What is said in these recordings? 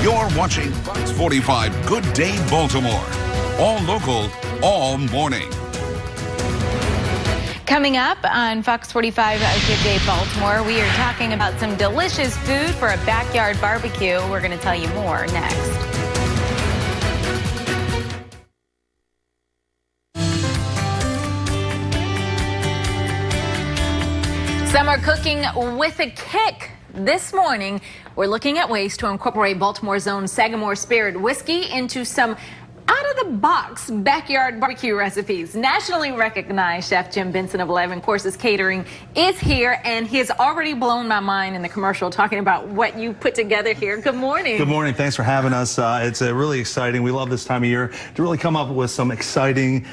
You're watching Fox 45 Good Day Baltimore. All local, all morning. Coming up on Fox 45 Good Day Baltimore, we are talking about some delicious food for a backyard barbecue. We're going to tell you more next. Summer cooking with a kick. This morning, we're looking at ways to incorporate Baltimore's own Sagamore Spirit whiskey into some out-of-the-box backyard barbecue recipes. Nationally recognized chef Jim Benson of 11 Courses Catering is here, and he has already blown my mind in the commercial talking about what you put together here. Good morning. Good morning. Thanks for having us. It's really exciting. We love this time of year to really come up with some exciting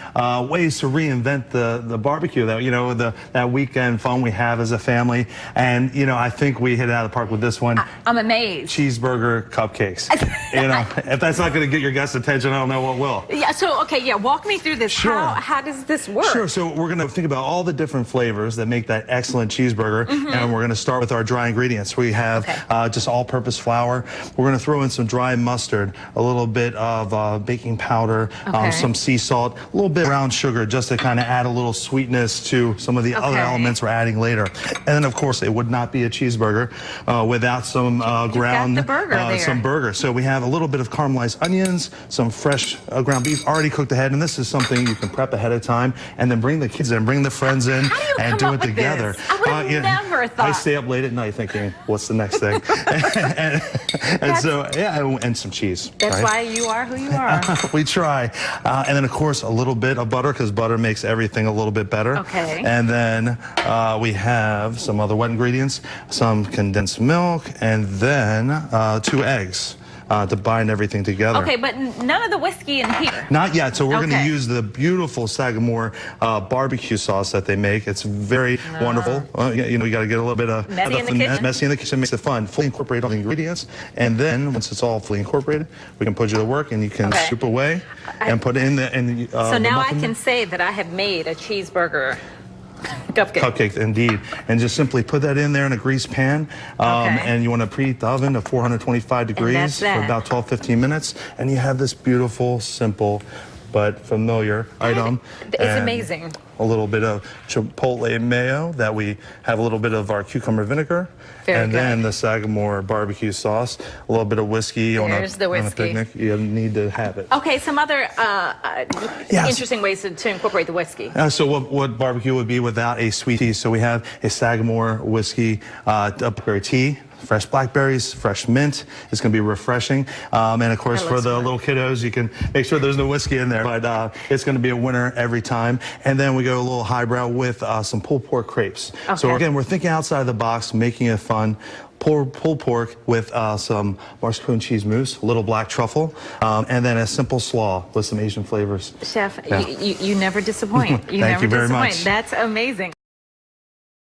ways to reinvent the barbecue, that weekend fun we have as a family. And, I think we hit it out of the park with this one. I'm amazed. Cheeseburger cupcakes. If that's not going to get your guests' attention, I don't know what will. Yeah, so, walk me through this. Sure. How does this work? Sure, so we're going to think about all the different flavors that make that excellent cheeseburger, and we're going to start with our dry ingredients. We have just all-purpose flour. We're going to throw in some dry mustard, a little bit of baking powder, some sea salt, a little bit of brown sugar, just to kind of add a little sweetness to some of the other elements we're adding later. And then, of course, it would not be a cheeseburger without some some burger. So we have a little bit of caramelized onions, some fresh ground beef already cooked ahead, and this is something you can prep ahead of time and then bring the kids in, bring the friends in, and do it together. This? I would have never thought. I stay up late at night thinking, what's the next thing? and some cheese. That's why you are who you are. We try. And then, of course, a little bit of butter, because butter makes everything a little bit better. And then we have some other wet ingredients, some condensed milk, and then 2 eggs. To bind everything together. Okay, but none of the whiskey in here. Not yet. So we're going to use the beautiful Sagamore barbecue sauce that they make. It's very wonderful. You got to get a little bit of messy in the kitchen. Makes it fun. Fully incorporate all the ingredients, and then once it's all fully incorporated, we can put you to work, and you can soup away and put it in the. So now I can say that I have made a cheeseburger. Cupcake, indeed. And just simply put that in there in a greased pan. And you want to preheat the oven to 425 degrees for about 12-15 minutes. And you have this beautiful, simple, but familiar item. It's amazing. A little bit of chipotle mayo that we have a little bit of our cucumber vinegar. Then the Sagamore barbecue sauce, a little bit of whiskey on a picnic. You need to have it. Okay, some other interesting ways to incorporate the whiskey. So what barbecue would be without a sweet tea? So we have a Sagamore whiskey blackberry tea. Fresh blackberries, fresh mint. It's going to be refreshing. And of course, for the little kiddos, you can make sure there's no whiskey in there. But it's going to be a winner every time. And then we go a little highbrow with some pulled pork crepes. So again, we're thinking outside the box, making it fun. Pulled pork with some mascarpone cheese mousse, a little black truffle, and then a simple slaw with some Asian flavors. Chef, you never disappoint. Thank you very much. That's amazing.